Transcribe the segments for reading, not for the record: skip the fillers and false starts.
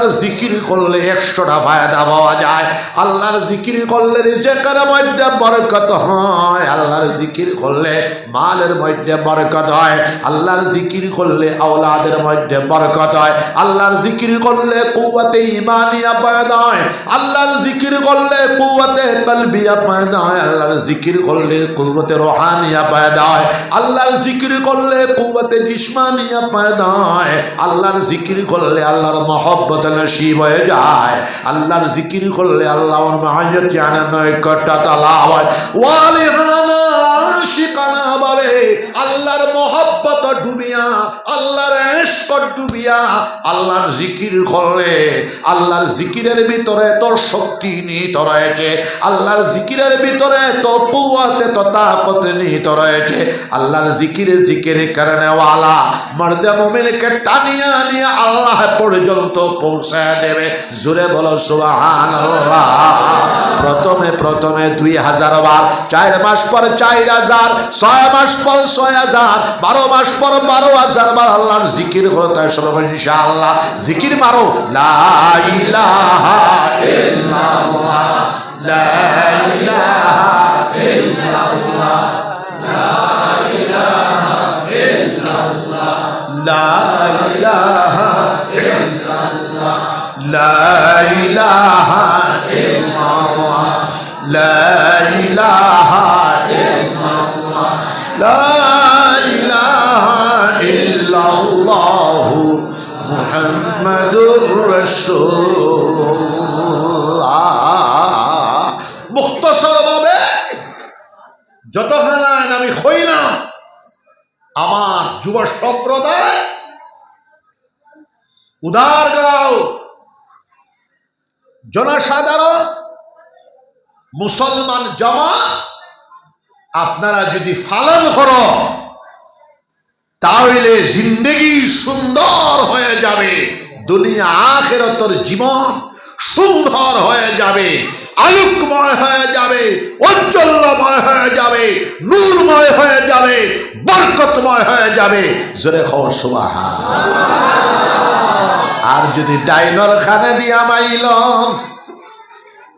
আল্লাহর জিকির করলে 100টা ফায়দা পাওয়া যায়। আল্লাহর জিকির করলে রিজেকের মধ্যে বরকত হয়, আল্লাহর জিকির করলে মালের মধ্যে বরকত হয়, আল্লাহর জিকির করলে আওলাদের মধ্যে বরকত হয়, আল্লাহর জিকির করলে কুওয়াতে ঈমানিয়া পয়দা হয়, আল্লাহর জিকির করলে কুওয়াতে কলবিয়া পয়দা হয়, আল্লাহর জিকির করলে কুওয়াতে রুহানিয়া পয়দা হয়, আল্লাহর জিকির করলে কুওয়াতে জিসমানিয়া পয়দা হয়, আল্লাহর জিকির করলে আল্লাহর মহব্বত নসিব হয়ে যায়, আল্লাহর জিকির করলে আল্লাহর মাহাজ্জত জানার নৈকট্যতা লাভ হয়। ওয়ালিহানা আশিকানা ভাবে আল্লাহর মহব্বত ডুবিয়া, আল্লাহর ইশক ডুবিয়া আল্লাহর জিকির করলে আল্লাহর জিকিরের ভিতরে তোর শক্তি নিহিত রয়েছে, আল্লাহর জিকিরের ভিতরে তো কুওয়াত তো তাকত নিহিত রয়েছে। আল্লাহর জিকিরের কারণে ওয়ালা মর্দে মুমিনকে টানিয়া নিয়ে আল্লাহ পর্যন্ত পৌঁছায় দেবে। জোরে বলো সুবহানাল্লাহ। প্রথমে 2000 বার, 4 মাস পর 4000, 6 মাস পর 6000, 12 মাস পর 12000 বার আল্লাহর জিকির করতে হবে ইনশাআল্লাহ। জিকির মারো লা ইলাহা ইল্লাল্লাহ, লা ইলাহা ইল্লাল্লাহ, লা ইলাহা ইল্লাল্লাহ, লা ইলাহা ইল্লাল্লাহ, লা ইলাহা ইল্লাল্লাহ, লা ইলাহা ইল্লাল্লাহ, লা ইলাহা ইল্লাল্লাহ মুহাম্মাদুর রাসূলুল্লাহ। মুখতাসার ভাবে যতখানা আমি হইলাম আমার যুব সম্প্রদায় উদার গাও জনসাধারণ মুসলমান জমা আপনারা যদি পালন করো তাহলে জিন্দেগি সুন্দর হয়ে যাবে, দুনিয়া আখিরাতের জীবন সুন্দর হয়ে যাবে, আলোকময় হয়ে যাবে, উজ্জ্বলময় হয়ে যাবে, নূরময় হয়ে যাবে, বরকতময় হয়ে যাবে। জোরে কও সুবহানাল্লাহ। আর যদি ডাইনর খানে দিয়া মাইলম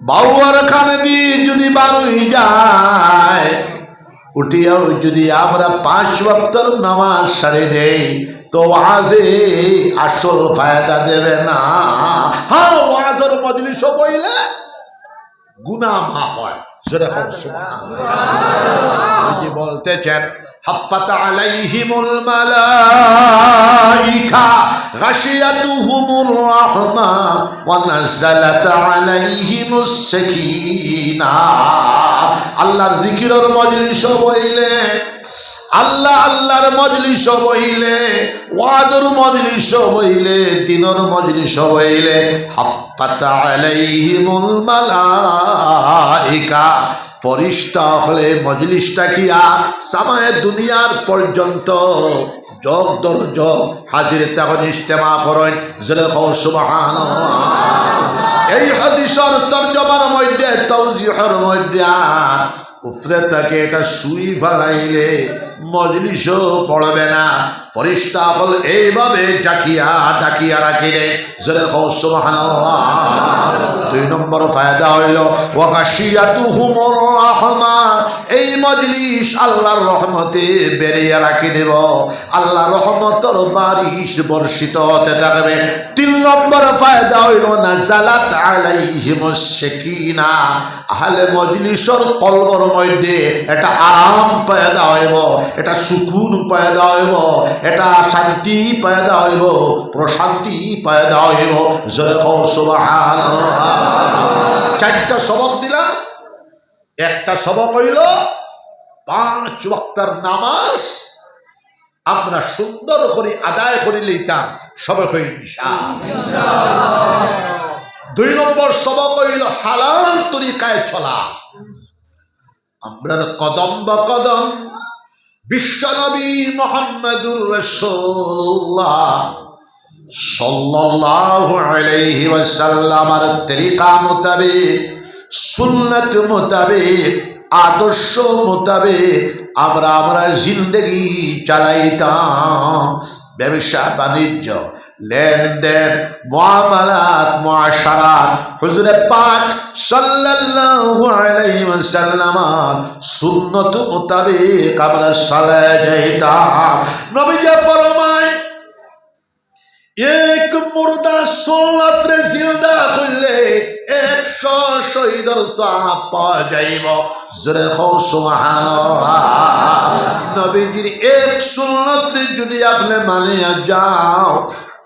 বাউয়ার খানে দিয়ে যদি বারুই যায়, উঠিয়াও যদি আমরা 5 ওয়াক্তের নামাজ সারি দেই তো ওয়াজে আসল ফায়দা দেবে না। হ্যাঁ, ওয়াজের মজলিস বইলে গুনাহ মাফ হয়। জোরে কও সুবহানাল্লাহ। যে বলতেছেন হাফাত আলাইহিমুল মালাইকা গাশিয়াতুহুমুর রাহমা ওয়া নাযালাত আলাইহিমুস সাকিনাহ। আল্লাহর জিকিরের মজলিস বইলে, আল্লাহর মজলিস বইলে, ওয়াজের মজলিস বইলে, দিনের মজলিস বইলে হাফাত আলাইহিমুল মালাইকা, ফরিস্তা হলে মজলিসটা কিয়া সামায়ে দুনিয়ার পর্যন্ত যোগ দর যোগ হাজির তখন ইজতেমা করেন। জোরে কও সুবহানাল্লাহ। এই হাদিসের তরজমার মধ্যে তাওজিহের মধ্যে উপরে থেকে এটা সুই ফেলাইলে মজলিসও পড়বে না, ফরিস্তা হল এইভাবে ডাকিয়া রাখিলে। জোরে কও সুবহানাল্লাহ। 2 নম্বর ফায়দা হইল ওয়া গাশিয়াতুহুমুর রাহমা, এই মজলিস আল্লাহর রহমতে বেরিয়ে রাখি দেব, আল্লাহর রহমতের বারিশ বর্ষিত হতে থাকবে। 3 নম্বর ফায়দা হইল নাযালাত আলাইহিমুস সাকিনাহ, আহলে মজলিসের কলবের মধ্যে এটা আরাম পয়দা হইব, এটা সুকুন পয়দা হইব, এটা শান্তি পয়দা হইব, প্রশান্তি পয়দা হইব। জয় কও সুবহানাল্লাহ। 4টা সবক দিলাম। একটা সবক হইল 5 ওয়াক্তের নামাজ আমরা সুন্দর করে আদায় করে লইতাম, সবক হইল ইনশাআল্লাহ। 2 নম্বর সবক হইল হালাল তরিকায় চলা। আমরা কদম বকদম বিশ্বনবী মুহাম্মদুর রাসূলুল্লাহ সাল্লাল্লাহু আলাইহি ওয়াসাল্লামের তরিকা মোতাবেক, সুন্নাত মোতাবেক, আদর্শ মোতাবেক আমরা জিন্দেগি চালাইতাম। ব্যবসা বাণিজ্য, লেনদেন, মুআমালাত, মুআশারাত হুজুরে পাক সাল্লাল্লাহু আলাইহি ওয়াসাল্লাম সুন্নত মোতাবেক আমরা সালাত যাইতাম। নবীজি ফরমায় এক মুর্দা সুন্নতরে জিন্দা করলে 100 শহীদের সওয়াব পাওয়া যাইব। জোরে কও সুবহানাল্লাহ। নবীজির এক সুন্নতরে যদি আপনি মানিয়া যাও,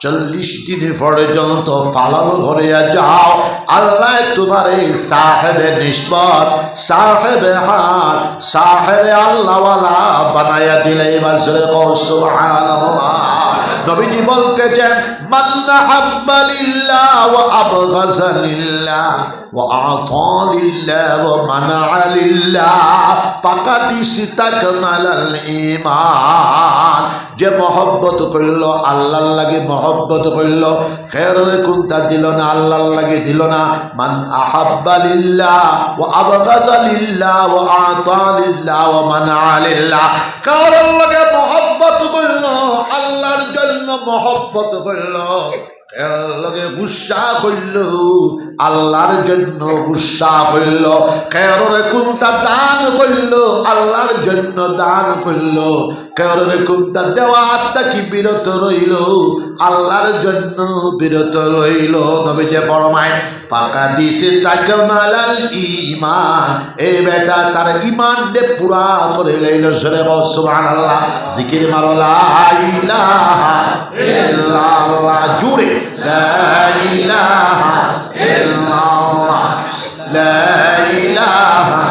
40 দিন পর্যন্ত পালন করিয়া যাও, আল্লাহ তোমারে সাহেবে নিসবত, সাহেবে হাত, সাহেবে আল্লাহওয়ালা বানাইয়া দিলে। এবার জোরে কও সুবহানাল্লাহ। নবীজি বলতেছেন মান আহাব্বা লিল্লাহ ওয়া আবগাযা লিল্লাহ ওয়া আতা লিল্লাহ ওয়া মানা লিল্লাহ ফাকাদ ইসতাকমালাল ঈমান। যে মহব্বত করল আল্লাহর লাগে, মহব্বত করল, খেয়রে কোনটা দিল না আল্লাহর লাগে দিল না। মান আহাব্বা লিল্লাহ ওয়া আবগাযা লিল্লাহ ওয়া আতা লিল্লাহ ওয়া মানা লিল্লাহ। কারোর লাগে মহব্বত করল, আল্লাহর জন্য মহব্বত করল, লগে গুসা করল, আল্লাহর জন্য গুসা করল, কেউরে কোনটা দান করল, আল্লাহর জন্য দান করল, কেউরে কোনটা দেওয়ার কি বিরত রইল, আল্লাহর জন্য বিরত রইল। তবে যে ফরমায় ফাঁকা দিছে তাকে মালাল ঈমান, এই বেটা তার ঈমান দে পুরা করে লইল। সরে বল সুবহানাল্লাহ। জিকির মারো লা ইলাহা ইল্লাল্লাহ, জুড়ে লা ইলাহা ইল্লাল্লাহ, লা ইলাহা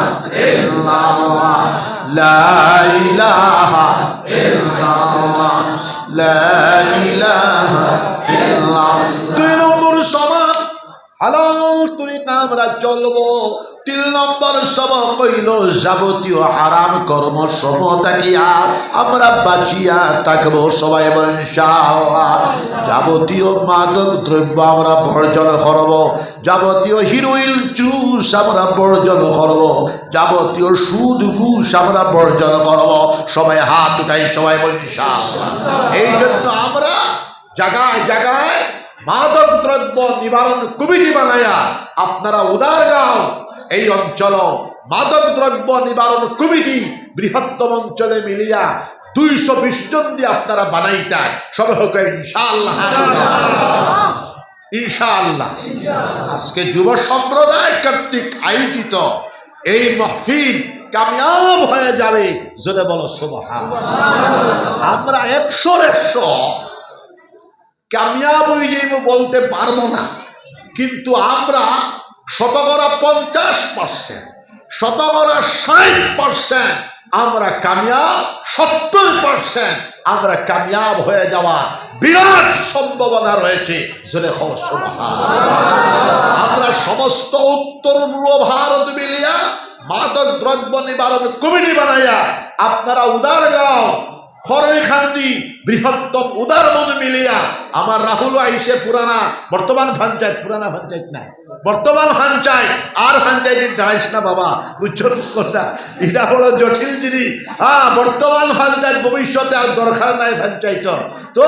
ইল্লাল্লাহ, লা ইলাহা ইল্লাল্লাহ, লা ইলাহা ইল্লাল্লাহ। 2 নম্বর সমাজ হালাল তরিকা আমরা চলবো। 3 নম্বর সবক হইল যাবতীয় হারাম কর্ম সমূহ থাকিয়া আমরা বাঁচিয়া থাকবো। সবাই ইনশাআল্লাহ। যাবতীয় মাদক দ্রব্য আমরা বর্জন করব, যাবতীয় হিরোইন জুস আমরা বর্জন করব, যাবতীয় সুদ ঘুষ আমরা বর্জন করব। সবাই হাত উঠাই, সবাই ইনশাআল্লাহ। এই জন্য আমরা জায়গায় জায়গায় মাদক দ্রব্য নিবারণ কমিটি বানায়া আপনারা উদারগাঁও এই অঞ্চল মাদক দ্রব্য নিবারণ কমিটি বৃহত্তম অঞ্চলে মিলিয়া 220 জন দিয়ে আপনারা বানাইতা। সবে হোক ইনশাআল্লাহ, ইনশাআল্লাহ। আজকে যুব সম্প্রদায় কর্তৃক আয়োজিত এই মাহফিল কামিয়াব হয়ে যাবে। জোরে বলো সুবহানাল্লাহ। আমরা 100 কামিয়াব হয়ে যাইব বলতে পারবো না, কিন্তু আমরা 50%, 60% আমরা কামিয়াব, 70% আমরা কামিয়াব হয়ে যাওয়া বিরাট সম্ভাবনা রয়েছে। জোরে বলো সুবহানাল্লাহ। আমরা সমস্ত উত্তর পূর্ব ভারত মিলিয়া মাদক দ্রব্য নিবারণ কমিটি বানাইয়া আপনারা উদারগাঁও, খরইখান্দি, বৃহত্তম উদারমন মিলিয়া আমার রাহুল আইসে পুরানা বর্তমান পঞ্চায়েত, পুরানা পঞ্চায়েত নাই, বর্তমান পঞ্চায়েত আর পঞ্চায়েতের দাঁড়াইস না বাবা, উচ্চর কথা এটা হলো জটিল জিনিস। বর্তমান পঞ্চায়েত, ভবিষ্যতে আর দরকার নাই পঞ্চায়েত। তো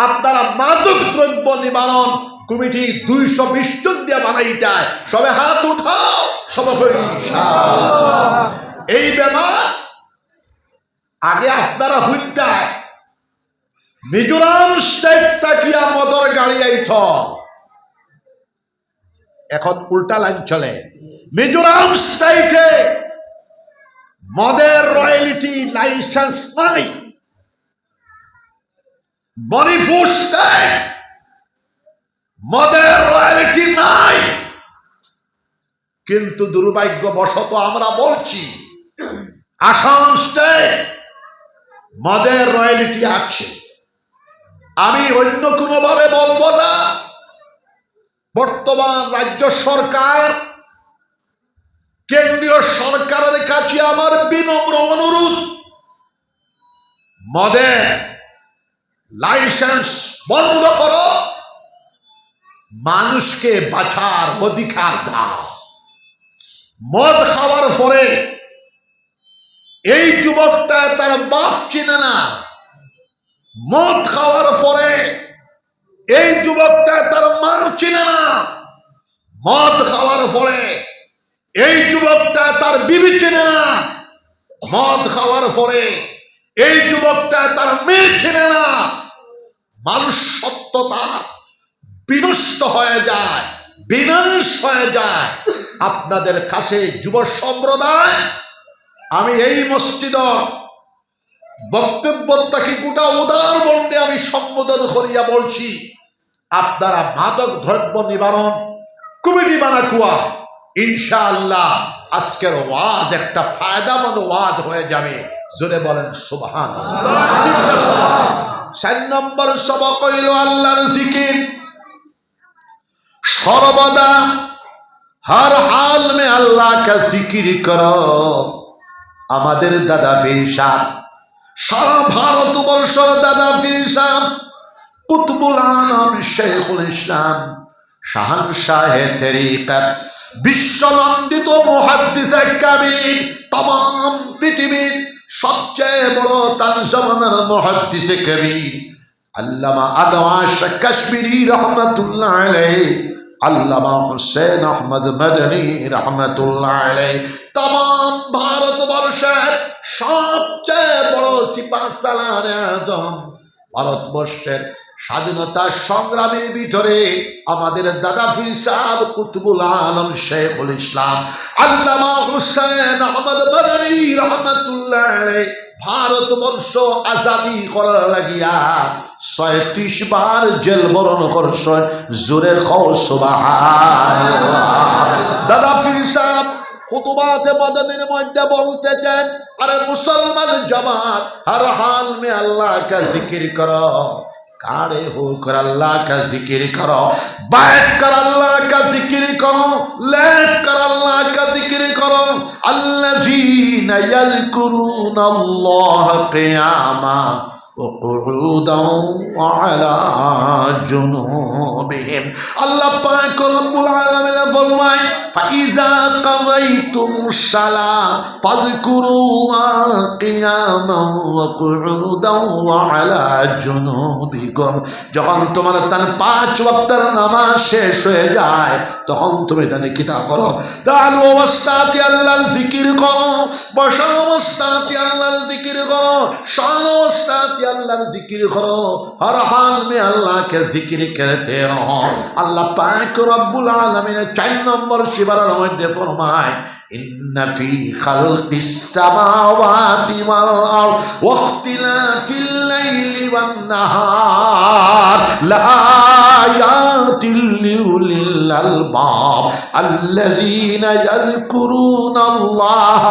আপনারা মাদক দ্রব্য নিবারণ কমিটি 220 জন দিয়ে বানাইটায় সবে হাত উঠাও। সবে এই ব্যাপার আগে আপনারা হুইলটায় মিজোরাম স্টেট তাকিয়া মদর গাড়ি আইথ, এখন উল্টা লাইন চলে। মিজোরাম স্টেটে মদের রয়্যালটি লাইসেন্স নাই, মণিপুর স্টেট মদের রয়্যালটি নাই, কিন্তু দুর্ভাগ্যবশত আমরা বলছি আসাম স্টেট মদের রয়্যালটি আছে। আমি অন্য কোনোভাবে বলবো না। বর্তমান রাজ্য সরকার, কেন্দ্রীয় সরকারের কাছে আমার বিনম্র অনুরোধ, মদের লাইসেন্স বন্ধ করো, মানুষকে বাঁচার অধিকার দাও। মদ খাওয়ার পরে এই যুবকটা তার বাপ চিনে না, মদ খাওয়ার পরে এই যুবকটা তার মা চিনে না, মদ খাওয়ার ফলে। এই যুবকটা তার বিবি চিনে না, মদ খাওয়ার ফলে। এই যুবকটা তার মেয়ে চিনে না, মানুষ সত্যতা বিনষ্ট হয়ে যায়, বিনাশ হয়ে যায়। আপনাদের কাছে যুব সম্প্রদায়, আমি এই মসজিদের বক্তব্যটাকে গোটা উদার বন্ডে আমি সম্বোধন করিয়া বলছি, আপনারা মাদক দ্রব্য নিবারণ কমিটি বানাকুয়া, ইনশাআল্লাহ আজকের ওয়াজ একটা ফায়দামন্দ ওয়াজ হয়ে যাবে। জোরে বলেন সুবহানাল্লাহ। 4 নম্বর সবক হইল আল্লাহর জিকির। সর্বদা हर हाल में अल्लाह का जिक्र करो। আমাদের দাদা পীর সাহেব, সারা ভারতবর্ষের দাদা পীর সাহেব, কুতুবুল আলম শেখুল ইসলাম শাহনশাহে তরিকত, বিশ্বনন্দিত মুহাদ্দিস কবির, तमाम পৃথিবীর সবচেয়ে বড় তানজামানার মুহাদ্দিস কবির আল্লামা আদওয়াশ কাশ্মীরি রহমাতুল্লাহ আলাইহি, আল্লামা হুসেন আহমদ মদনী রহমতুল্লাহ আলাইহি, तमाम ভারতবর্ষের সবচেয়ে বড় সিপাহসালার আজম, ভারতবর্ষের স্বাধীনতা সংগ্রামের ভিতরে আমাদের দাদা পীর সাহেব কুতুবুল আলম শেখুল ইসলাম আল্লামা হুসেন আহমদ মদনী রহমতুল্লাহ আলাইহি ভারতবর্ষ আজাদি করার লাগিয়া ৩৬ বার জেল বরণ করছেন। জোরে কও সুবহানাল্লাহ। দাদা পীর সাহেব খুতবাতে মদনীর মধ্যে বলতেছেন, আরে মুসলমান জামাত, हर हाल में अल्लाह का जिक्र करो, खड़े होकर अल्लाह का जिक्र करो, बैठ कर अल्लाह का जिक्र करो, लेट कर अल्लाह का जिक्र करो। अल्लज़ीना यज़कुरूना अल्लाह क़ियामा وقعودا وعلى جنوبهم। अल्लाह पाक रब्बुल आलमीन फरमाए, فإذا قضيتم الصلاة فاذكروا الله قياما وقعودا وعلى جنوبكم। যখন তোমার 5 ওয়াক্তের নামাজ শেষ হয়ে যায়, তখন তুমি জানি কিতা করো, দাঁড়ানো অবস্থাতে আল্লাহর জিকির করো, বসা অবস্থাতে আল্লাহর জিকির করো, শান অবস্থাতে अल्लाह जिक्र करो, हर हाल में अल्लाह के जिक्र करते रहो। अल्लाह पाक रब्बुल आलमीन 4 नंबर शिबारार मध्य फरमाए, इन्ना फी खल्किस समावाति वल अर्द वख्तिलाफिल लैलि वन नहार लाआयातिल लिउलिल अलबाब अल्लज़ीना यज़कुरूना अल्लाह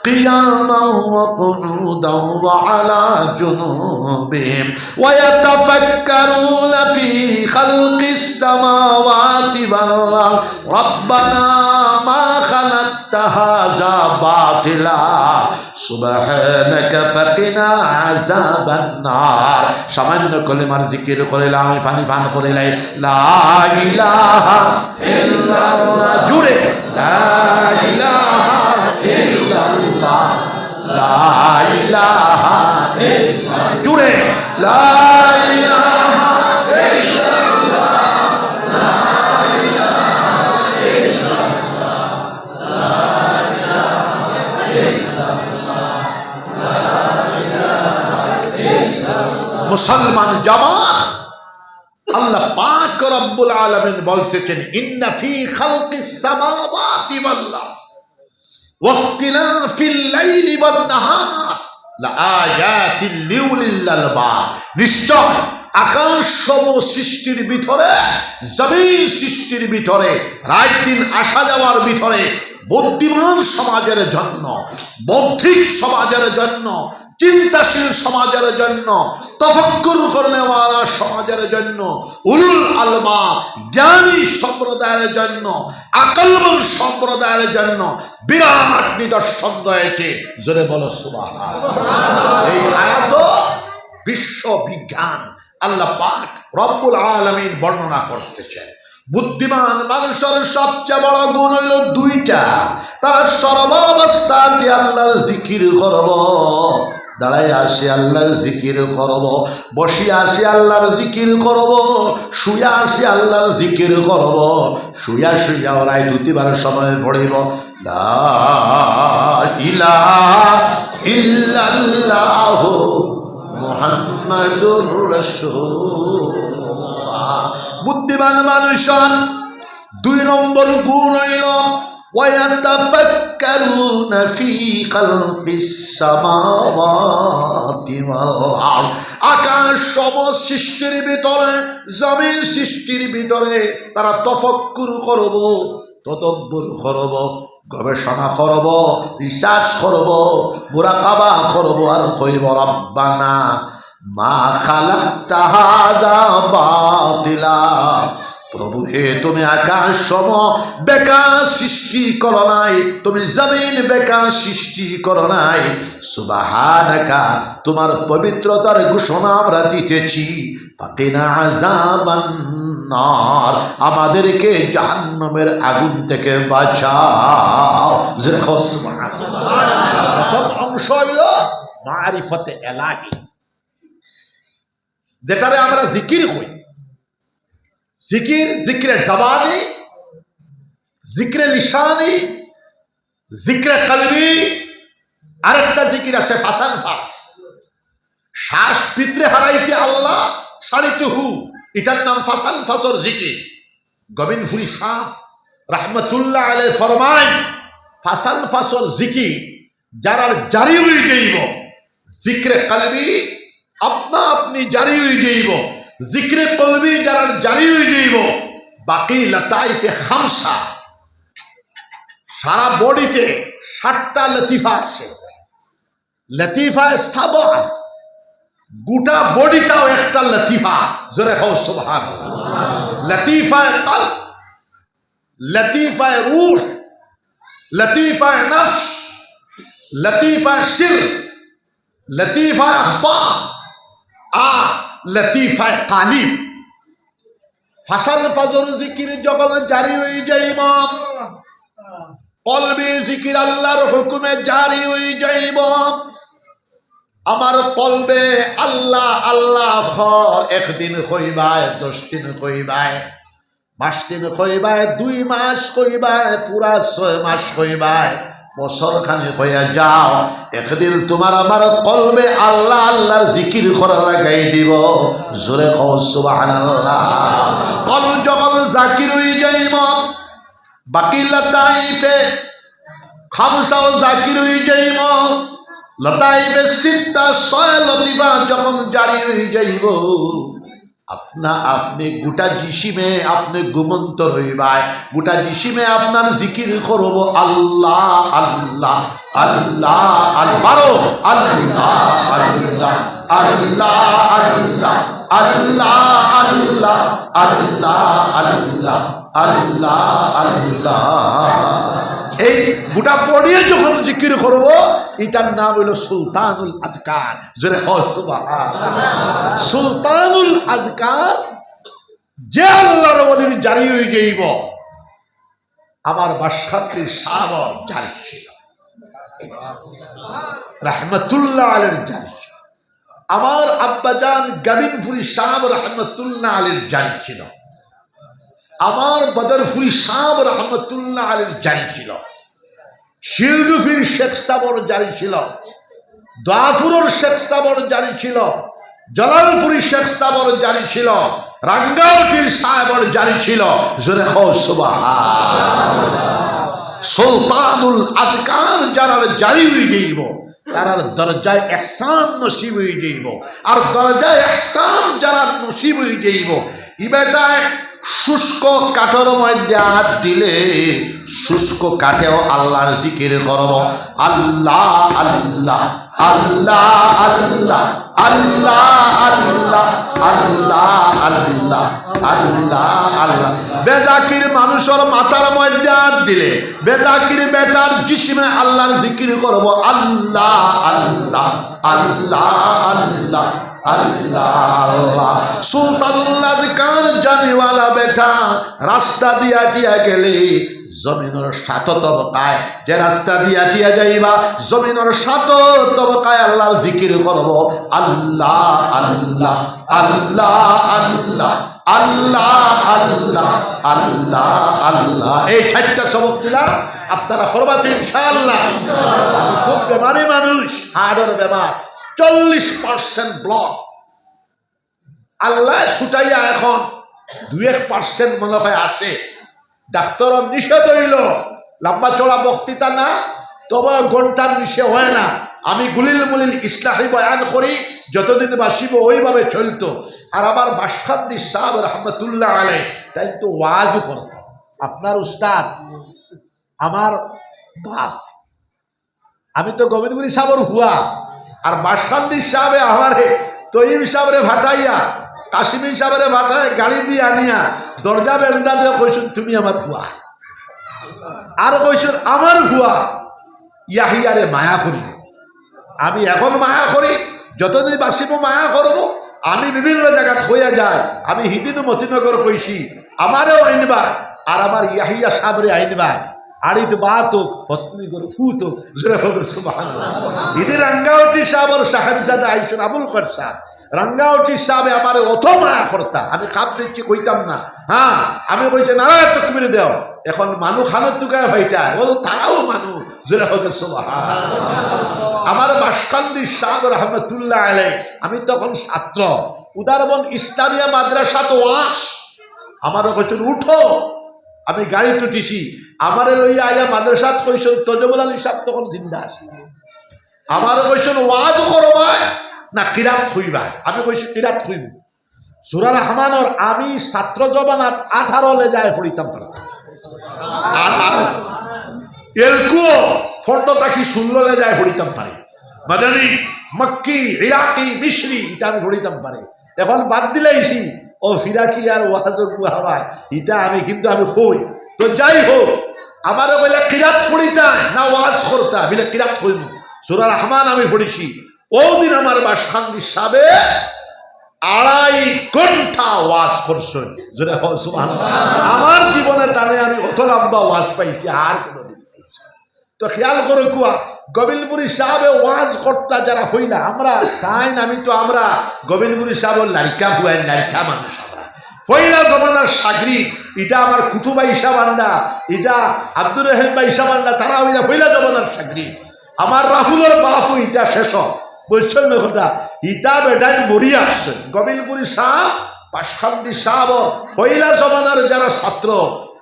क़ियामन व क़ुऊदन व अला जुनूबिहिम व यतफक्करूना फी खल्किस समावाति वल अर्द रब्बना मा खलक़्ता हाज़ा बातिला सुब्हानका फक़िना आज़ाबान नार। सामान्य कलिमार जिकिर करिलाम, पानी पान करिলাই লা ইলাহা ইল্লাল্লাহ, জুড়ে লা ইলাহা ইল্লাল্লাহ, লা ইলাহা ইল্লাল্লাহ, জুড়ে লা ইলাহা ইল্লাল্লাহ, লা ইলাহা ইল্লাল্লাহ, লা ইলাহা ইল্লাল্লাহ, লা ইলাহা ইল্লাল্লাহ। মুসলমান জামাত, আল্লাহ পাক রব্বুল আলামিন বলতেছেন, ইন্না ফি খালকিস সামাওয়াতি ওয়াল আরদ ওয়া ইখতিলাফিল লাইলি ওয়ান নাহার লাআয়াতিল লিউলিল আলবাব। নিশ্চয় আকাশ সমূহ সৃষ্টির ভিতরে, জমিন সৃষ্টির ভিতরে, রাত দিন আসা যাওয়ার ভিতরে, বুদ্ধিমান সমাজের জন্য, বৌদ্ধিক সমাজের জন্য, চিন্তাশীল সমাজের জন্য, তফাক্কুর করনেওয়ালা সমাজের জন্য, উলুল আলবাব জ্ঞানী সম্প্রদায়ের জন্য, আকলমন সম্প্রদায়ের জন্য বিরাট নিদর্শন রয়েছে। জোরে বলো সুবহানাল্লাহ। এই আয়াত বিশ্ব বিজ্ঞান আল্লাহ পাক রব্বুল আলামিন বর্ণনা করতেছেন। বুদ্ধিমান মানুষের সবচেয়ে বড় গুণ হইল 2টা, তারা সর্বাবস্থাতে আল্লাহর জিকির করব। দাঁড়ায় আসি আল্লাহর জিকির করব, বসিয়া আসি আল্লাহর জিকির করব, শুয়া আসি আল্লাহর জিকির করব, শুয়া শুয়া ওরাই দুতিবার সময় পড়িব লা ইলাহা ইল্লাল্লাহু মুহাম্মাদুর রাসূলুল্লাহ। বুদ্ধিমান মানুষের 2 নম্বর গুণ হইল وَيَتَفَكَّرُونَ فِي خَلْقِ السَّمَاوَاتِ وَالْأَرْضِ। আকাশ সমূহ সৃষ্টির ভিতরে, জমিন সৃষ্টির ভিতরে তারা তফক্কুর করব, তদব্বুর করব, গবেষণা করব, রিসার্চ করব, মুরাকাবা করব, আর কইব রব্বানা মা খালাকতা হাযা বাতিলা। প্রভু হে, তুমি আকাশ সম বেকার সৃষ্টি করো নাই, তুমি জমিন বেকার সৃষ্টি করো নাই। সুবহানাকা, তোমার পবিত্রতার ঘোষণা আমরা দিতেছি। ফাকিনা আযাবান নার, আমাদেরকে জাহান্নামের আগুন থেকে বাঁচাও। সুবহানাল্লাহ। প্রথম অংশ হইল মারিফতে এলাহি, যেটারে আমরা জিকির কই। জিকির, জিক্রে জবানি, জিক্রে লিসানি, জিক্রে কলবি, আরেকটা জিকির আছে ফাসান ফাস। শ্বাস পিত্রে হারাইতে আল্লাহ সারিতে হু, এটার নাম ফাসান ফাসর জিকির। গোবিন্দপুরী শাহ রহমতুল্লাহ আলাইহি ফরমায়, ফাসান ফাসর জিকির যারা জারি হয়ে যাইব, জিক্রে কলবি আপনা আপনি জারি হয়ে যাইব, জিক্রে কলবি যারা জারি হয়ে যাইব, বাকি লতাইফে খামসা, সারা বডিতে 7টা লতিফা আছে। লতিফায় সাবা, গোটা বডিটাও একটা লতিফা। জোরে হও সুবহানাল্লাহ। লতিফায় কলব, লতিফায় রূহ, লতিফায় নফস, লতিফায় সির, লতিফায় আখফা, আর লতিফায় কালিব। ফাসাল ফাজর জিকির যখন জারি হয়ে যাইব, কলবে জিকির আল্লাহর হুকুমে জারি হয়ে যাইব। আমার কলবে আল্লাহ আল্লাহ খর, 1 দিন কইবায়, 10 দিন কইবায়, 5 দিন কইবায়, 2 মাস কইবায়, পুরা 6 মাস কইবায়, বছর খানে হইয়া যাও, একদিন তোমার আমার কলবে আল্লাহ আল্লাহর জিকির করা লাগাই দিব। জোরে কও সুবহানাল্লাহ। কলব যখন জাকির হয়ে যাইব, বাকি লতাইফে খামসাও জাকির হয়ে যাইব, লতাইফে 6 লতিফা যখন জারি হয়ে যাইব, আপনা আপনি গোটা জিসিমে আপনি ঘুমন্তর হইবায়, গোটা জিসিমে আপনার জিকির করব আল্লাহ আল্লাহ আল্লাহ আল্লাহ আল্লাহ আল্লাহ আল্লাহ আল্লাহ আল্লাহ আল্লাহ আল্লাহ আল্লাহ আল্লাহ আল্লাহ। এই গোটা পড়িয়ে যখন জিকির করব, এটার নাম হইল সুলতানুল আজকার। জোরে সুবহানাল্লাহ। সুলতানুল আজকার যে আল্লাহর ওলির জারি হয়ে যাইব, আমার বাসাত্রী সাবর জারি ছিল, রহমতুল্লাহ আলাইহির জারি ছিল, আমার আব্বাজান গোবিন্দপুরী সাহেব রহমতুল্লাহ আলাইহির জারি ছিল, আমার বদরপুরী সাহেব রহমতুল্লাহ আলাইহির জারি ছিল, শিলডুফির শেখ সাবর জারি ছিল, দোয়াপুরের শেখ সাবর জারি ছিল, জলালপুরী শেখ সাবর জারি ছিল, রাঙ্গাউটির সাহেবর জারি ছিল। জোরে হও সুবহানাল্লাহ। সুলতানুল আজকার যারা জারি হয়ে যাইব, তারার দরজায় ইহসান নসিব হয়ে যাইব। আর দরজায় ইহসান যারা নসিব হয়ে যাইব, ইবাদায় শুষ্ক কাঠের মধ্যে হাত দিলে শুষ্ক কাঠেও আল্লাহর জিকির করব আল্লাহ আল্লাহ আল্লাহ আল্লাহ আল্লাহ আল্লাহ আল্লাহ আল্লাহ আল্লাহ আল্লাহ। বেজাকির মানুষের মাথার মধ্যে হাত দিলে বেজাকির বেটার জিসিমে আল্লাহর জিকির করব আল্লাহ আল্লাহ আল্লাহ আল্লাহ আল্লাহ আল্লাহ। সুলতানুল আজকার জানিওয়ালা বেটা রাস্তা দিয়া টিয়া গেলে জমিনের 7 তবকায় যে রাস্তা দিয়া টিয়া যাইবা জমিনের 7 তবকায় আল্লাহর জিকির করব আল্লাহ আল্লাহ আল্লাহ আল্লাহ আল্লাহ আল্লাহ আল্লাহ আল্লাহ। এই 4টা সবক দিলাম, আপনারা করবা তো ইনশাআল্লাহ। খুব বেমারি মানুষ, হার্টের বেমার, 40% ব্লক। আল্লাহ ছুটাইয়া এখন 2-1% মনে হয় আছে। ডাক্তারের নিষেধ হইল, লম্বা চড়া বক্তৃতা না, তবে ঘন্টার নিষেধ হয় না। আমি গুলিল মুলিল ইসলাহি বয়ান করি, যতদিন বাসিব ওইভাবে চলতো। আর আমার বাসখান্দি সাহেব রহমতুল্লাহ আলাই তাই তো ওয়াজও করতাম। আপনার উস্তাদ আমার বাপ, আমি তো গোবিন্দপুরি সাহেবের হুয়া, আর বাসখান্দি সাহেবে আমারে তৈম সাহেবরে ভাটাইয়া কাশিমি সাহেবরে ভাটায় গাড়ি দিয়ে আনিয়া দরজা বেন্দা দিয়ে কইসুন তুমি আমার হুয়া, আর কইসুন আমার হুয়া ইয়াহিয়ারে মায়া করি। আমি এখন মায়া করি, যতদিন বাসিব মায়া করব। আমি বিভিন্ন জায়গা হইয়া যায়, আমি হিদিন মতিনগর কইছি আমারেও আইনবা, আর আমার ইয়াহিয়া সাহেবরে আইনবা। আড়িত বাত পত্নী করে ফুত ঈদের রাঙ্গাউটি সাহেব সাহেবজাদা আইসুন আবুল কর সাহেব রাঙ্গাউটি সাহেব আমার অত মায়া করতা, আমি খাপ দিচ্ছি কইতাম না। হ্যাঁ, আমি কইছি না তো তুমি দেও, এখন মানুষ খানোর তুকায় ভাইটা ও তারাও মানুষ জোরে হোক সুবহান। আমার বাসকান্দি সাহেব রহমতুল্লাহ আলাই, আমি তখন ছাত্র, উদারবন ইসলামিয়া মাদ্রাসা তো আমারও কইছেন উঠো, আমি গাড়ি তুটিছি, আমারে লইয়া আয়া মাদ্রাসাত কইছেন তজবুল আলী সাহেব তখন জিন্দা আছে, আমারও কইছেন ওয়াজ করবা না কিরাত খুইবা। আমি কইছি কিরাত খুইব। সূরা রহমানের আমি ছাত্র জবানাত 18 লে যায় পড়িতাম, 18 এলকুও ফন্ডটা কি 16 লে যায় পড়িতাম পারে। মাদানী মক্কি ইরাকি মিশরি এটা আমি পড়িতাম পারে। এখন বাদ দিলাইছি ও ফিরাকি আর ওয়াজ গুহাবা এটা আমি, কিন্তু আমি কই তো যাই হোক, আমারও বলে কিরাত পড়িতা না ওয়াজ করতা, বলে কিরাত কইব। সূরা রহমান আমি পড়িছি। ওদিন আমার বাসখান্দি সাহেবে 2.5 ঘন্টা ওয়াজ করছেন। আমার জীবনে তাহলে আমি অত লম্বা ওয়াজ পাইছি আর কোনদিন। তো খেয়াল করে কুয়া গোবিন্দপুরি সাহেবে ওয়াজ করতা যারা হইলা আমরা তাই আমি তো আমরা গোবিন্দপুরি সাহেবের লাড়িকা হুয়াই, লাড়িকা মানুষ আমরা পয়লা জমানার সাগরি। এটা আমার কুতুবা ইসাবান্ডা, এটা আব্দুর রহিম বা ইসাবান্ডা, তারা ওইটা পয়লা জমানার সাগরি। আমার রাহুলের বাপু ইটা শেষ বলছেন কথা, ইটা বেটাই মরিয়া আসছেন। গোবিন্দপুরি সাহেব বাসখান্দি সাহেব পয়লা জমানার যারা ছাত্র,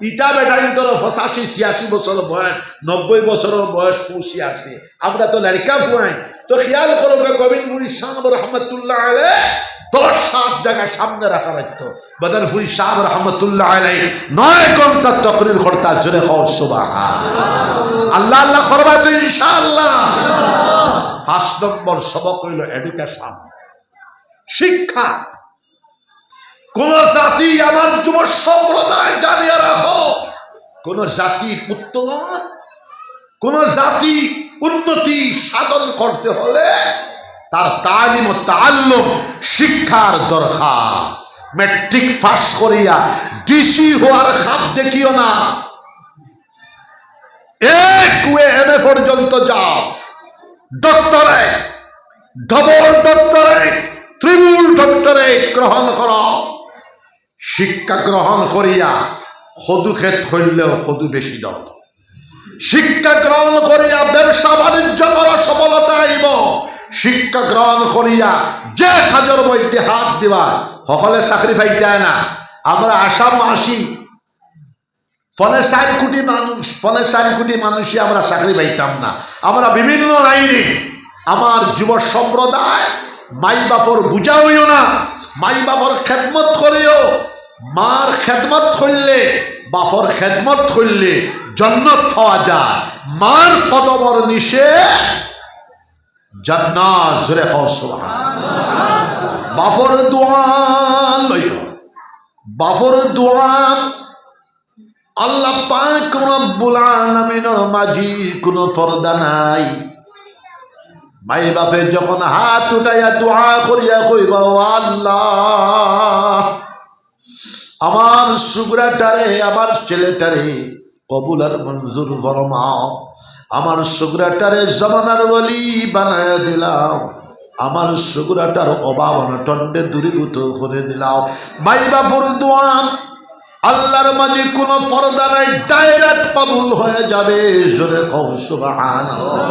ইটা বেটাইন তোর 85-86 বছর বয়স, 90 বছর বয়স পৌঁছে আসছে। আমরা তো লাড়িকা ফুয়াই। তো খেয়াল করো গোবিন্দপুরি সাহেব রহমতুল্লাহ আলাই 10-7 জায়গায় সামনে রাখা রাখতো। বদরপুরি সাহেব রহমতুল্লাহ আলাই 9 ঘন্টা তকরির করতা। জোরে কও সুবহান আল্লাহ। আল্লাহ করবা তো ইনশাআল্লাহ। 5 নম্বর সবক হইল এডুকেশন, শিক্ষা। কোন জাতি, আমার যুব সম্প্রদায় জানিয়ে রাখো, কোন জাতির উত্তরণ, কোন জাতি উন্নতি সাধন করতে হলে তার তালিম ও তাআল্লুম শিক্ষার দরকার। ম্যাট্রিক পাস করিয়া ডিসি হওয়ার খাপ দেখিও না, এমএ পর্যন্ত যাও, doctorate, double doctorate, triple doctorate গ্রহণ করো। শিক্ষা গ্রহণ করিয়া সদু ক্ষেত হইলেও সদু বেশি দরদ। শিক্ষা গ্রহণ করিয়া ব্যবসা বাণিজ্য করা সফলতা আইব। শিক্ষা গ্রহণ করিয়া যে কাজের মধ্যে হাত দিবা সকলে চাকরি পাইতায় না। আমরা আসাম আসি 4 কোটি মানুষ, 4 কোটি মানুষই আমরা চাকরি পাইতাম না। আমরা বিভিন্ন লাইনে, আমার যুব সম্প্রদায় মাই বাপর বুঝা হইও না, মাই বাপর খেদমত করিও। মার খেদমত করলে, বাপর খেদমত করলে জান্নাত পাওয়া যায়। মার কদমর নিচে জান্নাত। জোরে কও সুবহানাল্লাহ। বাপর দোয়া লইও, বাপর দোয়া আল্লাহ পাক রব্বুল আলামিনের মাঝি কোনো পর্দা নাই। মাই বাপে যখন হাত উঠাইয়া দোয়া করিয়া কইবা, আল্লাহ আমার সুগরাটারে আমার ছেলেটারে কবুল আর মঞ্জুর ফরমাও। আমার সুগরাটারে জমানার ওলি বানায় দিলাম। আমার সুগরাটার অভাব অনটনে দূরীভূত করে দিলাম। মাই বাপুর দোয়া আল্লাহর মাঝে কোনো পর্দা নাই, ডাইরেক্ট কবুল হয়ে যাবে। জোরে কও সুবহানাল্লাহ।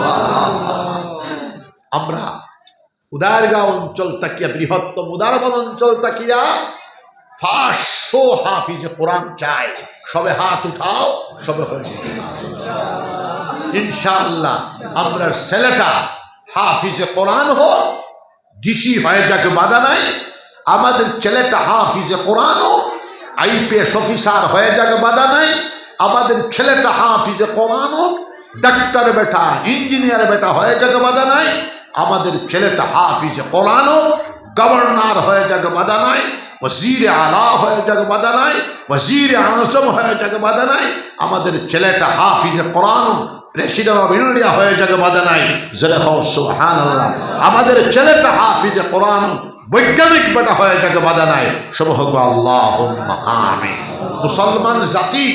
আমরা উদারগাঁও অঞ্চল তাকিয়া, বৃহত্তম উদারবন অঞ্চল তাকিয়া 500 হাফিজে কোরআন চাই। সবে হাত উঠাও, সবে হয়ে ইনশাআল্লাহ। আমরা ছেলেটা হাফিজে কোরআন হোক, ডিসি হয়ে যাকে বাধা নাই। আমাদের ছেলেটা হাফিজে কোরআন হোক, আইপিএস অফিসার হয়ে যাকে বাধা নাই। আমাদের ছেলেটা হাফিজে কোরআন হোক, ডাক্তার বেটা ইঞ্জিনিয়ার বেটা হয়ে যাকে বাধা নাই। আমাদের ছেলেটা হাফিজে কোরআন হোক, গভর্নর হয়ে যাকে বাধা নাই। वजीर आला हो जग बाधा नाई, वजीर आजम हो जग बाधा नाई। আমাদের ছেলেটা হাফিজ কোরআন প্রেসিডেন্ট অফ ইন্ডিয়া হয়ে জগ বাধা নাই। জোরে কও সুবহানাল্লাহ। আমাদের ছেলেটা হাফিজ কোরআন বৈজ্ঞানিক বেটা হয়ে জগ বাধা নাই। সব হোক আল্লাহুম্মা আমিন। মুসলমান জাতি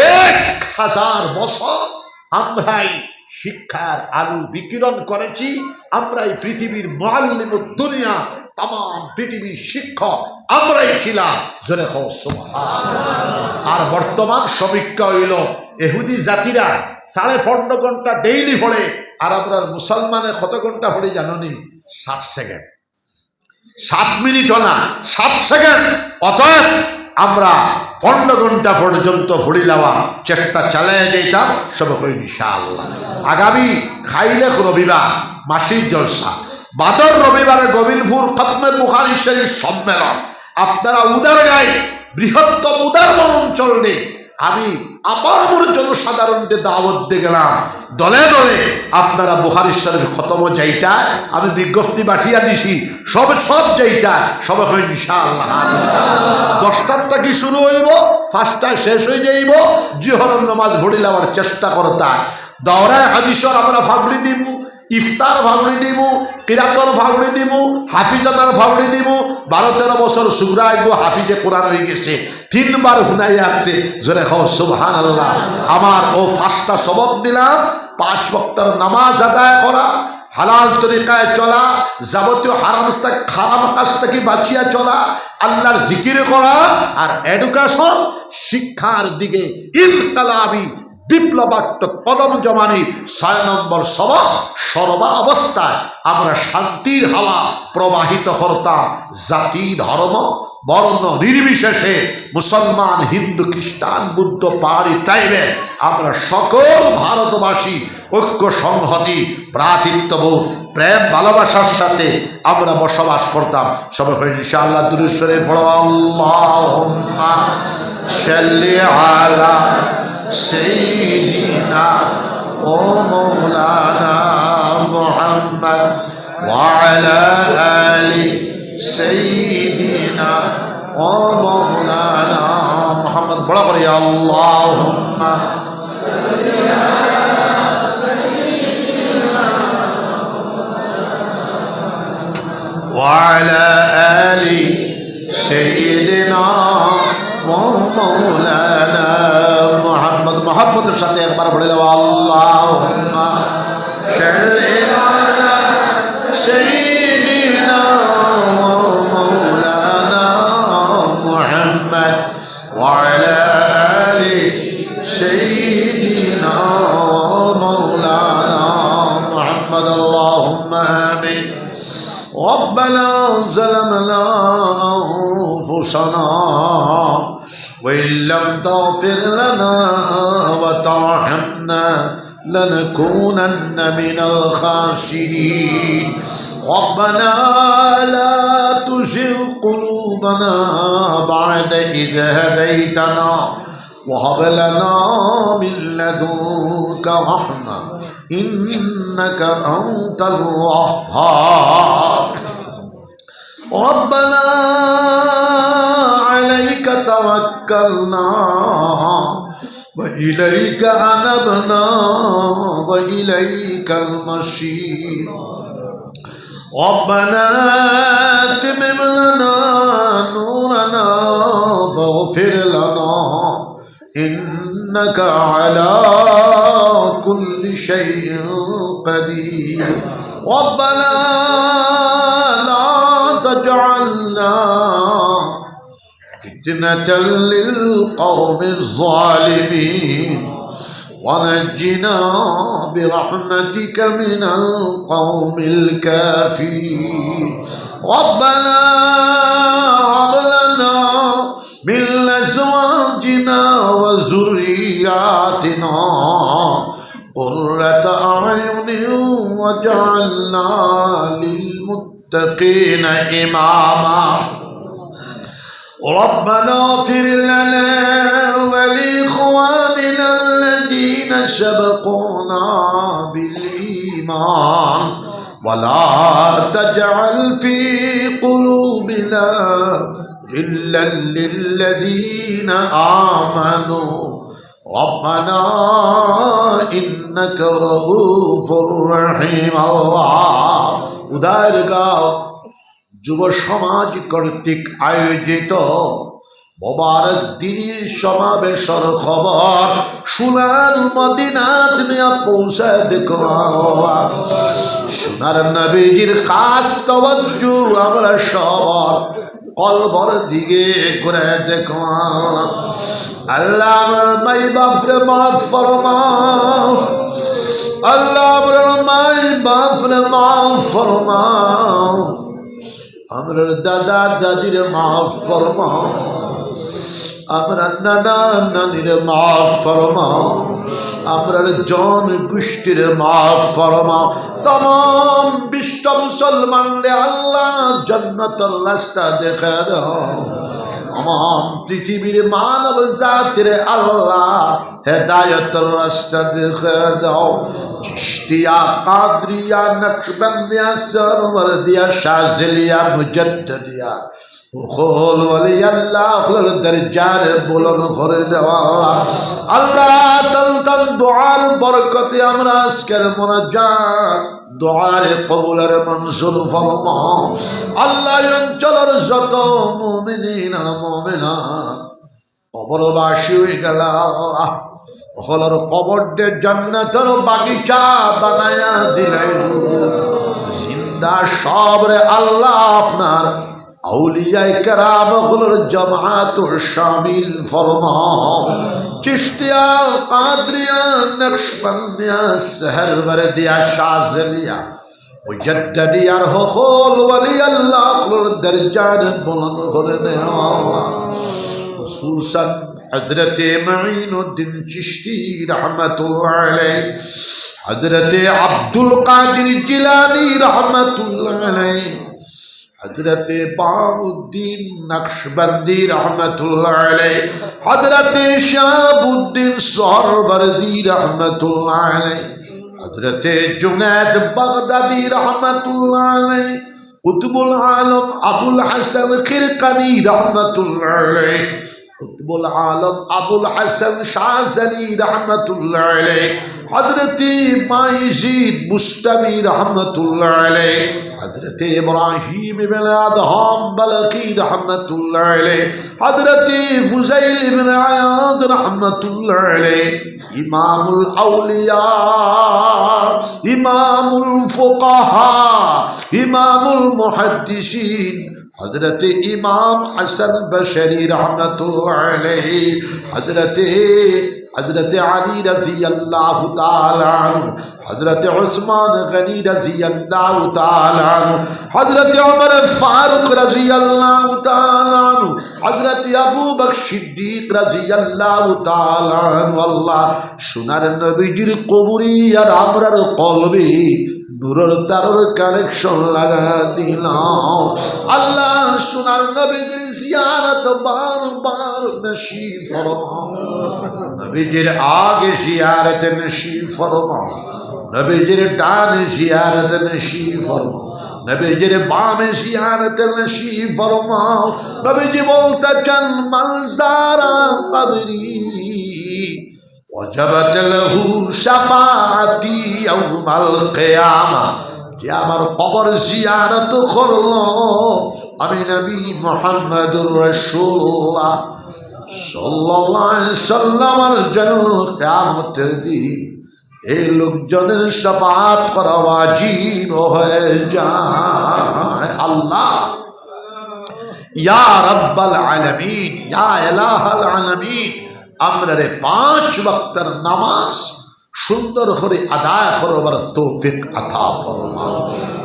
1000 বছর আমরাই শিক্ষার আলো বিকিরণ করেছি। আমরাই পৃথিবীর মুআল্লিমুদ দুনিয়া, তাম পৃথিবীর শিক্ষক আমরাই ছিলাম। জোরে কও সুবহানাল্লাহ। আর বর্তমান সমীক্ষা হইল ইহুদি জাতিরা 15.5 ঘন্টা ডেইলি পড়ে, আর আমরা মুসলমানের কত ঘন্টা পড়ে জানোনি? 7 সেকেন্ড, 7 মিনিটও না, 7 সেকেন্ড। অতএব আমরা 15 ঘন্টা পর্যন্ত পড়ি যাওয়া চেষ্টা চালিয়ে যেতাম। সব কই ইনশাআল্লাহ। আগামী খাইলে রবিবার মাসিক জলসা, বাদর রবিবারে গোবিন্দপুর খতমে বুখারী শরীফ সম্মেলন। আপনারা উদারগাঁয় বৃহত্তম উদারবন অঞ্চলে আমি আপামর জনসাধারণকে দাওয়াত দিয়ে গেলাম। দলে দলে আপনারা বুখারী শরীফ খতম যাইটা আমি বিজ্ঞপ্তি পাঠিয়ে দিছি। সব যাইটা সব হয় ইনশাআল্লাহ। 10টার থেকে শুরু হইব, 5টায় শেষ হয়ে যাইব। জিহরের নামাজ পড়ি যাওয়ার চেষ্টা করতা। দৌড়ায় হাদিসর আমরা ফাগড়ি দিব, ইফতার ফাগড়ি দিব, কিরাতর ফাগড়ি দিব, হাফিজাদার ফাগড়ি দিব। 12-13 বছর সুগরায় গো হাফিজে কোরআন হয়ে গেছে, 3 বার হুনাই আসছে। জোরে কও সুবহানাল্লাহ। আমার ও 5টা সবক দিলাম। 5 ওয়াক্তের নামাজ আদায় করা, হালাল তরিকায় চলা, যাবতীয় হারাম কাজ থেকে বাঁচিয়া চলা, আল্লাহর জিকির করা, আর এডুকেশন শিক্ষার দিকে ইনকালাবি বিপ্লবাত্মক কদম জমানি। 6 নম্বর সবক, সর্বা অবস্থায় আমরা শান্তির হাওয়া প্রবাহিত করতাম। জাতি ধর্ম বর্ণ নির্বিশেষে মুসলমান হিন্দু খ্রিস্টান বৌদ্ধ পাহাড়ি ট্রাইবে আমরা সকল ভারতবাসী ঐক্য সংহতি ভ্রাতৃত্ববোধ প্রেম ভালোবাসার সাথে আমরা বসবাস করতাম। সবাই ইনশাআল্লাহ দুরূদ শরীফ পড়ো। আল্লাহুম্মা সাল্লি আলা সাইয়্যিদিনা ও মাওলানা মুহাম্মদ ওয়া আলা আলি সাইয়্যিদিনা ও মাওলানা মুহাম্মদ। বড় করে আল্লাহুম্মা সাল্লি আলা সাইয়্যিদিনা ওয়া আলা আলি সাইয়্যিদিনা ও মাওলানা মুহাম্মদ। মুহাম্মদের সাথে একবার বলে দাও আল্লাহুম্মা সাল্লি আলা সাইয়্যিদিনা ওয়া মাওলানা মুহাম্মদ ওয়া আলা আলি সাইয়্যিদিনা ওয়া মাওলানা মুহাম্মদ। আল্লাহুম্মা আমিন। ربنا ظلمنا أنفسنا وإن لم تغفر لنا وترحمنا لنكونن من الخاسرين. ربنا لا تزغ قلوبنا بعد إذ هديتنا وهب لنا من لدنك رحمة إنك أنت الوهاب. ربنا عليك توكلنا وإليك أنبنا وإليك المصير. ربنا أتمم لنا نورنا فاغفر لنا إنك على كل شيء قدير ربنا لا تجعلنا فتنة للقوم الظالمين ونجنا برحمتك من القوم الكافرين ربنا هب لنا من أزواجنا وذرياتنا قرة أعين واجعلنا للمتقين إماما ربنا اغفر لنا ولإخواننا الذين سبقونا بالإيمان ولا تجعل في قلوبنا غلا للذين آمنوا ربنا إنك رؤوف رحيم الله উদারগাঁও যুব সমাজ কর্তৃক আয়োজিত মোবারক দিনের সমাবেশের খবর সোনার মদিনাত নিয়ে পৌঁছায় দেখো সোনার নবীজির খাস তওয়াজ্জু আমরা সবার কলবর দিকে ঘুরে দেখো আল্লাহ আমার মাই বাপরে মাফ ফরমাও আল্লাহ আমার মাই বাপরে মাফ ফরমাও আমার দাদা দাদির মাফ ফরমাও আমরা নানা নানির মাফ ফরমাও আমরা জন গোষ্ঠীর মাফ ফরমাও तमाम বিশ্ব মুসলমানরে আল্লাহ জান্নাতের রাস্তা দেখা দাও तमाम পৃথিবীর মানব জাতির আল্লাহ হেদায়েতের রাস্তা দেখা দাও চিশতিয়া কাদরিয়া নকশবন্দিয়া সরওয়ারদিয়া শাযলিয়া মুজাদ্দিদিয়া ওখল ওলি আল্লাহ ওখল দরজার বুলন্দ করে দেওয়া আল্লাহ তাল তাল দুআর বরকতে আমরা আজকের মুনাজাত দুআরে কবুলের মঞ্জুর ফরমাও আল্লাহ অঞ্চলের যত মুমিনিন আর মুমিনাত কবরবাসী হয়ে গেল ওখলের কবরদের জান্নাতের বাগিচা বানায়া দিলাই জিন্দা সবরে আল্লাহ আপনার আউলিয়ায়ে কেরাম গুলোর জামাতুর শামিল ফরমাও চিশতিয়া কাদরিয়া নকশবন্দিয়া সেহরওয়ারদিয়া শাযলিয়া মুজাদ্দিদিয়ার হকল ওলি আল্লাহ গুলোর দরজার বুলন্দ করে দেওয়া খুসুসান হযরত মুঈনুদ্দিন চিশতি রাহমাতুল্লাহ আলাইহি হযরত আব্দুল কাদের জিলানী রাহমাতুল্লাহ আলাইহি हजरत बाउद्दीन नक्शबंदी रहमतुल्लाह अलैह हजरत शहाबुद्दीन सोहरवर्दी रहमतुल्लाह अलैह हजरत जुनैद बगदादी रहमतुल्लाह अलैह कुतुबुल आलम अबुल हसन खिरकानी रहमतुल्लाह अलैह कुतुबुल आलम अबुल हसन शाज़ली रहमतुल्लाह अलैह हजरत माइज़ीद बुस्तामी रहमतुल्लाह अलैह हजरत इब्राहीम इब्न अदहम बलखी रहमतुल्लाह अलैह हजरत फुज़ैल इब्न अयाद रहमतुल्लाह अलैह इमामुल औलिया इमामुल फुक़हा इमामुल मुहद्दिसीन हजरत इमाम हसन बशरी रहमतुल्लाह अलैह हजरत अली रज़ी अल्लाह ताला अन्हु हजरत उस्मान गनी रज़ी अल्लाह ताला अन्हु हजरत उमर फारूक रज़ी अल्लाह ताला अन्हु हजरत अबू बकर सिद्दीक रज़ी अल्लाह ताला अन्हु अल्लाह सोनार नबीजिर कबरी और आमरार कलबे नूरेर तारेर कानेक्शन लगा दिलाम अल्लाह सोनार नबीजिर जियारत बार बार नसीब फरमाओ नबीजिर आगे जियारत नसीब फरमाओ नबीजिर डाने जियारत नसीब फरमाओ नबीजिर बामे जियारत नसीब फरमाओ नबीजी बोलते चन मंज़ारा कबरी वजबत लहू शफाअती यौमल क़ियामा যে আমার কবর জিয়ারত করলো আমি নবী মুহাম্মদুর রাসূলুল্লাহ সাল্লাল্লাহু আলাইহি সাল্লামের জন্য কিয়ামতের দিন এই লোকজনের শাফাআত করা ওয়াজিব হয়ে যায়। আল্লাহ ইয়া রাব্বাল আলামিন, ইয়া ইলাহাল আলামিন, আমরা 5 ওয়াক্তের নামাজ সুন্দর করে আদায় করবার তৌফিক আতা ফরমাও।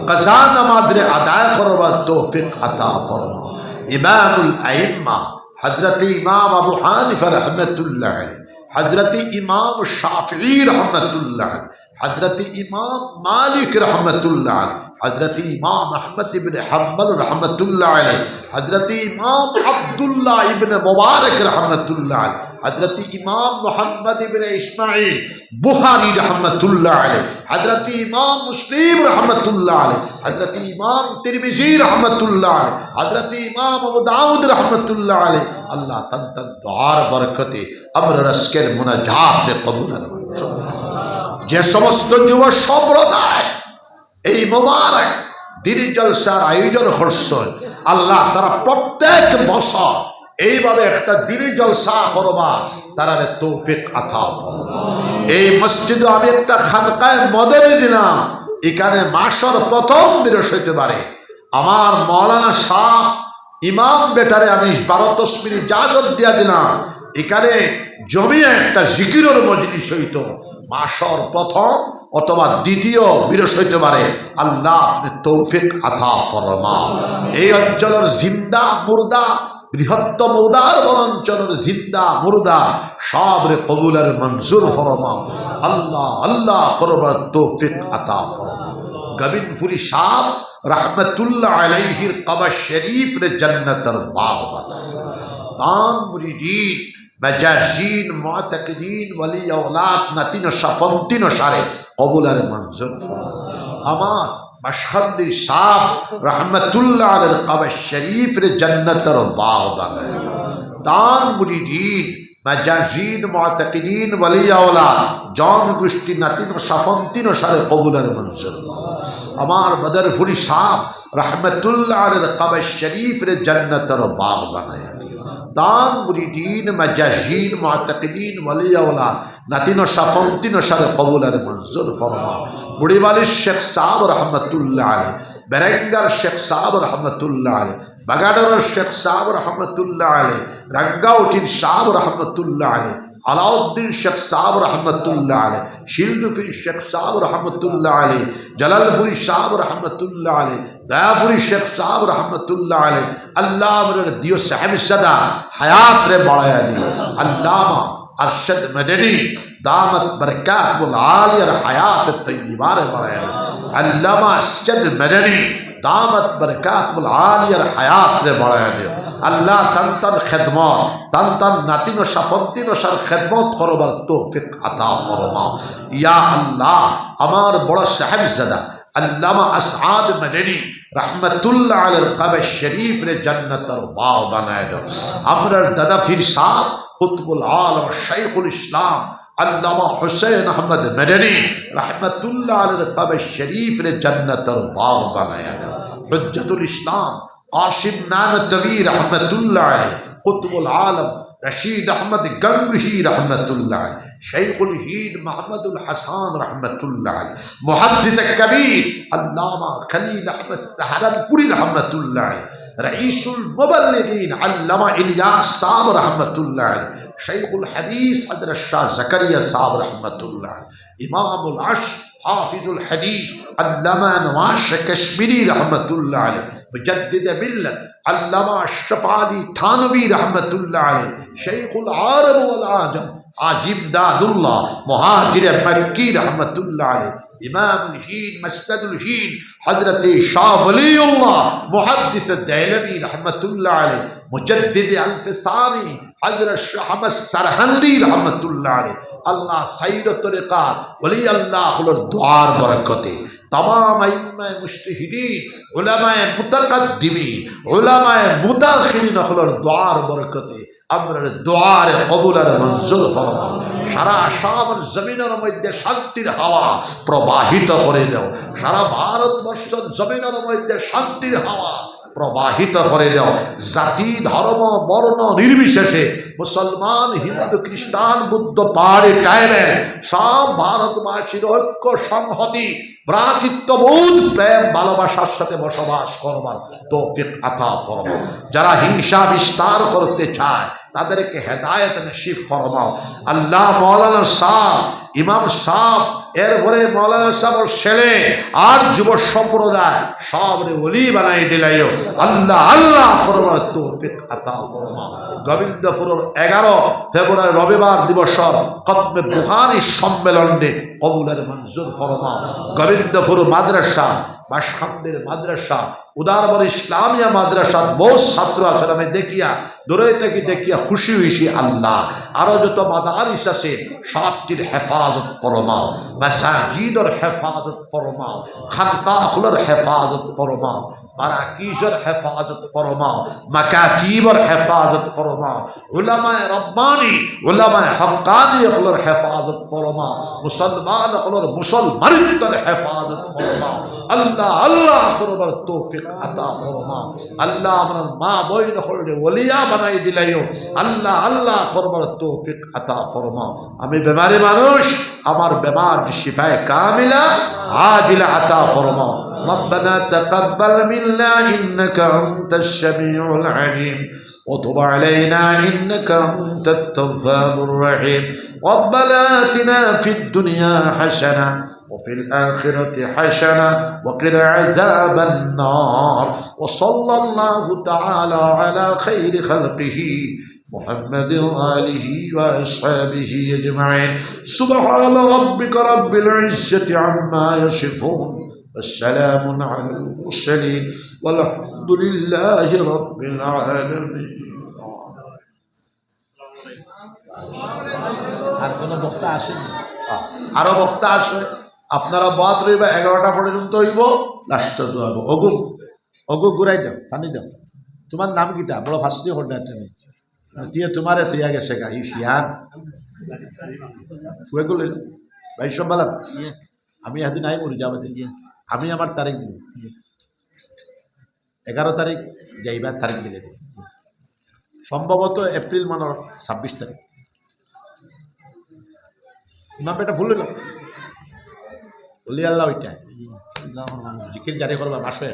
কাজা নামাজে আদায় করবার তৌফিক আতা ফরমাও। ইমামুল আইম্মা হযরত ইমাম আবু হানিফা রাহমাতুল্লাহ আলাইহি, হযরত ইমাম শাফিঈ রাহমাতুল্লাহ আলাইহি, হযরত ইমাম মালিক রাহমাতুল্লাহ আলাইহি, হযরত ইমাম আহমদ ইবনে হাম্বল রাহমাতুল্লাহ আলাইহি, হযরত ইমাম আব্দুল্লাহ ইবনে মুবারক রাহমাতুল্লাহ আলাইহি, হযরত ইমাম মুহাম্মদ ইবনে ইসমাঈল বুখারী রাহমাতুল্লাহ আলাইহি, হযরত ইমাম মুসলিম রাহমাতুল্লাহ আলাইহি, হযরত ইমাম তিরমিজি রাহমাতুল্লাহ আলাইহি, হযরত ইমাম আবু দাউদ রাহমাতুল্লাহ আলাইহি। আল্লাহ তান দুআর বরকতে আমরা আজকের মুনাজাত কবুল ফরমাও। যে সমস্ত যুব সম্প্রদায় এই মোবারক দিনী জলসার আয়োজন করছেন, আল্লাহ তারা প্রত্যেক বছর এইভাবে একটা দিনী জলসা করবা তারারে তৌফিক আতা ফরমাও। এই মসজিদে আমি একটা খানকায় মদনী দিলাম, এখানে মাসের প্রথম বৃহস্পতিবারে আমার মৌলানা শাহ ইমাম বেটারে আমি 12 মিনিট ইজাজত দিয়া দিলাম, এখানে জমিয়ে একটা জিকিরের মজলিস হইত মাসের প্রথম অথবা দ্বিতীয় বৃহস্পতিবারে। আল্লাহ আপনি তৌফিক আতা ফরমাও। এই অঞ্চলের জিন্দা মুর্দা, বৃহত্তম উদার অঞ্চলের জিন্দা মুর্দা সবরে কবুলের মঞ্জুর ফরমাও। আল্লাহ আল্লাহ করবার তৌফিক আতা ফরমাও। গোবিন্দপুরী সাহেব রহমতুল্লাহ আলাইহির কবর শরীফ রে জান্নাতের বাগ বানায়। দান মুরিদিন মাজাজিন মুতাকিদিন ওয়ালি আওলাদ নাতিন শাফন্তিন সারে কবুলের মঞ্জুর ফরমাও। আমার বাশখান্দির সাহেব রহমতুল্লাহ আলাইহির কবর শরীফ রে জান্নাতের বাগ বানায়। দান মুরিদিন মাজাজিন মুতাকিদিন ওয়ালি আওলাদ জন গোষ্ঠী নাতিন শাফন্তিন সারে কবুলের মঞ্জুর। আমার বদরপুরি সাহেব রহমতুল্লাহ আলাইহির কবর শরীফ রে জান্নাতের বাগ বানায়। দান মুরিদিন মাজাজিন মুতাকিদিন ওয়ালি আওলাদ নাতিন শাফন্তিন সারে কবুলের মঞ্জুর ফরমাও। বুড়িবালির শেখ সাহেব রহমতুল্লাহ আলাইহি, বেরেঙ্গার শেখ সাহেব রহমতুল্লাহ আলাইহি, বাগাডারের শেখ সাহেব রহমতুল্লাহ আলাইহি, রাঙ্গাউটির সাহেব রহমতুল্লাহ আলাইহি, আলাউদ্দিন শেখ সাহেব রহমতুল্লাহ আলাইহি, শিলডুফির শেখ সাহেব রহমতুল্লাহ আলাইহি, জালালপুরি সাহেব রহমতুল্লাহ আলাইহি, দয়াপুরি শেখ সাহেব রহমতুল্লাহ আলাইহি। আল্লাহ আমরের দিও সাহেব সদা হায়াত রে বাড়ায়া দি। আল্লামা अरशद मदनी दामत बरकातुल आलिया हयात तय्यबा रे बढ़ाया दे। अल्लामा अरशद मदनी दामत बरकातुल आलिया हयात रे बढ़ाया दे। अल्लाह तन तन खिदमत तन तन नातिन शाफंतिन सर खिदमत करबार तौफिक अता फरमाओ या अल्लाह। আমার বড় সাহেবজাদা अल्लामा असआद मदनी रहमतुल्लाह अलैहि कब्र शरीफ रे जन्नतर बाग बनाए दो। अमरर दादा फिर साहब कुतुबुल आलम शेखुल इस्लाम अल्लामा हुसैन अहमद मदनी रहमतुल्लाह अलैहि कब्र शरीफ रे जन्नतर बाग बनाए दो। हुज्जतुल इस्लाम कासिम नानतवी रहमतुल्लाह अलैहि कुतुबुल आलम रशीद अहमद गंगही रहमतुल्लाह अलैहि शेखुल हीद मोहम्मदुल हसन रहमतुल्लाह अलैहि मुहद्दिस कबीर अल्लामा खलील अहमद सहरनपुरी रहमतुल्लाह अलैहि रईसुल मुबल्लिगीन अल्लामा इलियास साहब रहमतुल्लाह अलैहि शेखुल हदीस हजरत शाह ज़करिया साहब रहमतुल्लाह अलैहि इमामुल अश हाफिजुल हदीस अल्लामा नवाज कश्मीरी रहमतुल्लाह अलैहि मुजद्दिद मिल्लत अल्लामा अशरफ अली थानवी रहमतुल्लाह अलैहि शेखुल अरब वल आजम आजिमदादुल्लाह मुहाजिर मक्की रहमतुल्लाह अलैहि इमामुल हीन मस्नदुल हीन हजरत शाह वलीउल्लाह मुहद्दिस दैलवी रहमतुल्लाह अलैहि मुजद्दिद अल्फसानी हजरत शाह अहमद सरहंदी रहमतुल्लाह अलैहि। अल्लाह सईद तरीका वली अल्लाह दुआर बरकते तमाम इमाम मुज्तहिदीन उलमाए मुतकद्दिमीन उलमाए मुताखिरीन हलोर दुआर बरकते আমরার দুআর কবুলের মঞ্জুর ফরমাও। সারা শামের জমিনের মধ্যে শান্তির হাওয়া প্রবাহিত করে দাও। সারা ভারতবর্ষের জমিনের মধ্যে শান্তির হাওয়া প্রবাহিত করে দাও। জাতি ধর্ম বর্ণ নির্বিশেষে মুসলমান হিন্দু খ্রিস্টান বুদ্ধ পাহাড়ি টাইলের সব ভারতবাসীর ঐক্য সংহতি ভ্রাতৃত্ববোধ প্রেম ভালোবাসার সাথে বসবাস করবার তৌফিক আতা ফরমাও। যারা হিংসা বিস্তার করতে চায় তাদেরকে হেদায়েত নসিব ফরমাও। আল্লাহ মৌলানা সাহ ইমাম সাহ এরপরে মৌলানা সাহেব ছেলে আর যুব সম্প্রদায় সবরে ওলি বানাই দিলাইও। আল্লাহ আল্লাহ ফরমার তৌফিক আতা ফরমাও। গোবিন্দপুরের 11 ফেব্রুয়ারি রবিবার দিবসর খতমে বুখারী সম্মেলনে কবুলের মঞ্জুর ফরমাও। গোবিন্দপুর মাদ্রাসা বাসখান্দের মাদ্রাসা উদারবর ইসলামিয়া মাদ্রাসার বহু ছাত্র আছে আমি দেখিয়া দূরেটাকে দেখিয়া খুশি হয়েছি। আল্লাহ আরো যত মাদারিস আছে সবটির হেফাজত ফরমাও। মাসাজিদের হেফাজত ফরমাও। খানকাহগুলোর হেফাজত ফরমাও। মারাকিজের হেফাজত ফরমাও। মাকাতিবের হেফাজত ফরমাও। উলামায়ে রব্বানি উলামায়ে হক্কানি এগুলোর হেফাজত ফরমাও। মুসলমান এগুলোর মুসলমানদের হেফাজত ফরমাও। আল্লাহ আল্লাহ করবার তৌফিক আতা ফরমাও। আল্লাহ আমার মা বইন হলে ওলিয়া বানাই দিলাইও। আল্লাহ আল্লাহ করবার তৌফিক আতা ফরমাও। আমি বেমারি মানুষ, আমার বেমার শিফায়ে কামিলা আজিলা আতা ফরমাও। ربنا تقبل منا إنك أنت السميع العليم وتب علينا إنك أنت التواب الرحيم. ربنا آتنا في الدنيا حسنة وفي الآخرة حسنة وقنا عذاب النار. وصلى الله تعالى على خير خلقه محمد وآله وأصحابه أجمعين. سبحان ربك رب العزة عما يصفون والسلام على المرسلين والحمد لله رب العالمين. আর কোন বক্তা আসেন? আরো বক্তা আসে, আপনারা বাত রইবা 11টা পর্যন্ত হইব, লাস্টে দোয়া হইব। ওগু ওগু ঘুরাই দাও, পানি দাও। তোমার নাম কিতা? বড় ফাঁসি হল তুই তোমারে তুই আগে শেখা ইউসিয়ান গেলে ভাই সব বলা। আমি এদিন আই মরি যাবো, আমি আমার তারিখ দিব 11 তারিখ যাইবার তারিখ দিলে সম্ভবত এপ্রিল মাসের 26 তারিখ। ইমাম বেটা ভুল হইল বলি আল্লাহ ওইটা জিকির জারি করবা মাসে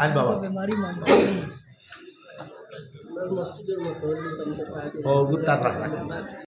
আইন বাবা ও গুত্তার রাখা